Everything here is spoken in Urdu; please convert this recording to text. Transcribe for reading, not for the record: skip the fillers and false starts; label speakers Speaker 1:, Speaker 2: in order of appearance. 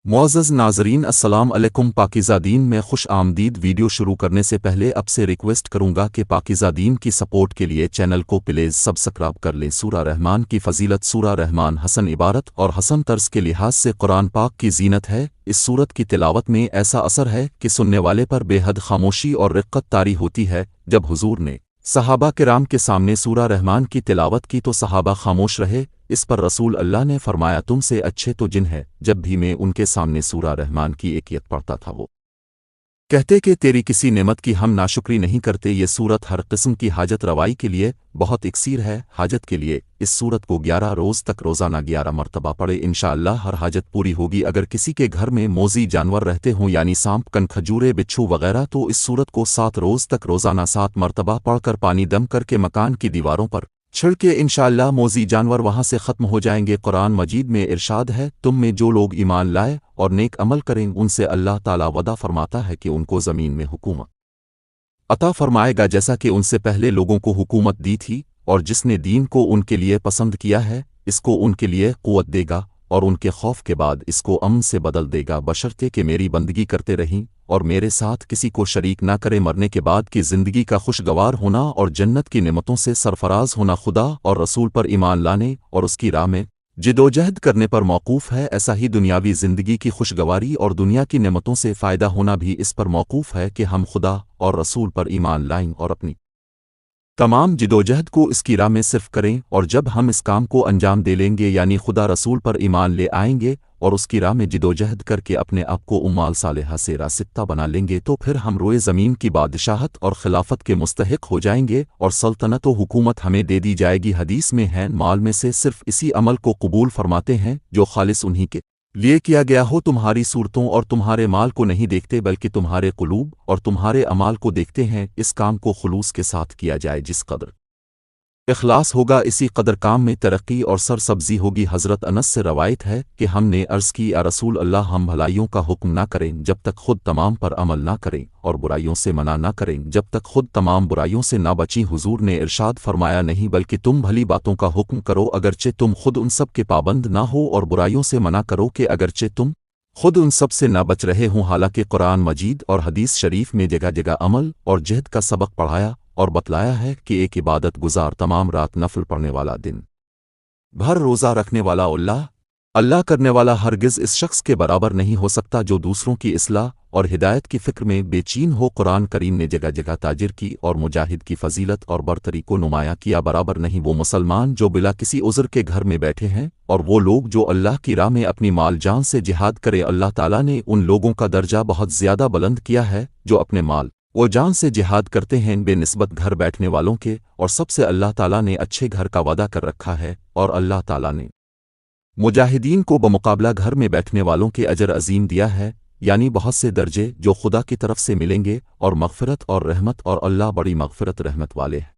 Speaker 1: معزز ناظرین السلام علیکم۔ پاکیزہ دین میں خوش آمدید۔ ویڈیو شروع کرنے سے پہلے اب سے ریکویسٹ کروں گا کہ پاکیزہ دین کی سپورٹ کے لیے چینل کو پلیز سبسکرائب کر لیں۔ سورہ رحمان کی فضیلت۔ سورہ رحمان حسن عبارت اور حسن طرز کے لحاظ سے قرآن پاک کی زینت ہے۔ اس سورت کی تلاوت میں ایسا اثر ہے کہ سننے والے پر بے حد خاموشی اور رقت طاری ہوتی ہے۔ جب حضور نے صحابہ کرام کے سامنے سورہ رحمان کی تلاوت کی تو صحابہ خاموش رہے۔ اس پر رسول اللہ نے فرمایا، تم سے اچھے تو جن ہے۔ جب بھی میں ان کے سامنے سورہ رحمان کی ایک پڑھتا تھا وہ کہتے کہ تیری کسی نعمت کی ہم ناشکری نہیں کرتے۔ یہ سورت ہر قسم کی حاجت روائی کے لیے بہت اکسیر ہے۔ حاجت کے لیے اس سورت کو 11 روز تک روزانہ 11 مرتبہ پڑھے، انشاءاللہ ہر حاجت پوری ہوگی۔ اگر کسی کے گھر میں موذی جانور رہتے ہوں یعنی سانپ، کن، کھجورے، بچھو وغیرہ، تو اس سورت کو 7 روز تک روزانہ 7 مرتبہ پڑھ کر پانی دم کر کے مکان کی دیواروں پر چھڑکے انشاءاللہ موذی جانور وہاں سے ختم ہو جائیں گے۔ قرآن مجید میں ارشاد ہے، تم میں جو لوگ ایمان لائے اور نیک عمل کریں ان سے اللہ تعالیٰ وعدہ فرماتا ہے کہ ان کو زمین میں حکومت عطا فرمائے گا جیسا کہ ان سے پہلے لوگوں کو حکومت دی تھی، اور جس نے دین کو ان کے لیے پسند کیا ہے اس کو ان کے لیے قوت دے گا، اور ان کے خوف کے بعد اس کو امن سے بدل دے گا، بشرطے کہ میری بندگی کرتے رہیں اور میرے ساتھ کسی کو شریک نہ کرے۔ مرنے کے بعد کی زندگی کا خوشگوار ہونا اور جنت کی نعمتوں سے سرفراز ہونا خدا اور رسول پر ایمان لانے اور اس کی راہ میں جدوجہد کرنے پر موقوف ہے۔ ایسا ہی دنیاوی زندگی کی خوشگواری اور دنیا کی نعمتوں سے فائدہ ہونا بھی اس پر موقوف ہے کہ ہم خدا اور رسول پر ایمان لائیں اور اپنی تمام جدوجہد کو اس کی راہ میں صرف کریں، اور جب ہم اس کام کو انجام دے لیں گے یعنی خدا رسول پر ایمان لے آئیں گے اور اس کی راہ میں جدوجہد کر کے اپنے آپ کو اعمال صالحہ سے راستہ بنا لیں گے، تو پھر ہم روئے زمین کی بادشاہت اور خلافت کے مستحق ہو جائیں گے اور سلطنت و حکومت ہمیں دے دی جائے گی۔ حدیث میں ہے، مال میں سے صرف اسی عمل کو قبول فرماتے ہیں جو خالص انہی کے لیے کیا گیا ہو۔ تمہاری صورتوں اور تمہارے مال کو نہیں دیکھتے بلکہ تمہارے قلوب اور تمہارے اعمال کو دیکھتے ہیں۔ اس کام کو خلوص کے ساتھ کیا جائے، جس قدر اخلاص ہوگا اسی قدر کام میں ترقی اور سرسبزی ہوگی۔ حضرت انس سے روایت ہے کہ ہم نے عرض کی، یا رسول اللہ، ہم بھلائیوں کا حکم نہ کریں جب تک خود تمام پر عمل نہ کریں، اور برائیوں سے منع نہ کریں جب تک خود تمام برائیوں سے نہ بچیں۔ حضور نے ارشاد فرمایا، نہیں بلکہ تم بھلی باتوں کا حکم کرو اگرچہ تم خود ان سب کے پابند نہ ہو، اور برائیوں سے منع کرو کہ اگرچہ تم خود ان سب سے نہ بچ رہے ہوں۔ حالانکہ قرآن مجید اور حدیث شریف میں جگہ جگہ عمل اور جہد کا سبق پڑھایا اور بتلایا ہے کہ ایک عبادت گزار تمام رات نفل پڑھنے والا، دن بھر روزہ رکھنے والا، اللہ کرنے والا ہرگز اس شخص کے برابر نہیں ہو سکتا جو دوسروں کی اصلاح اور ہدایت کی فکر میں بے چین ہو۔ قرآن کریم نے جگہ جگہ تاجر کی اور مجاہد کی فضیلت اور برتری کو نمایاں کیا۔ برابر نہیں وہ مسلمان جو بلا کسی عذر کے گھر میں بیٹھے ہیں اور وہ لوگ جو اللہ کی راہ میں اپنی مال جان سے جہاد کرے۔ اللہ تعالیٰ نے ان لوگوں کا درجہ بہت زیادہ بلند کیا ہے جو اپنے مال وہ جان سے جہاد کرتے ہیں بے نسبت گھر بیٹھنے والوں کے، اور سب سے اللہ تعالیٰ نے اچھے گھر کا وعدہ کر رکھا ہے، اور اللہ تعالیٰ نے مجاہدین کو بمقابلہ گھر میں بیٹھنے والوں کے اجر عظیم دیا ہے، یعنی بہت سے درجے جو خدا کی طرف سے ملیں گے اور مغفرت اور رحمت، اور اللہ بڑی مغفرت رحمت والے ہیں۔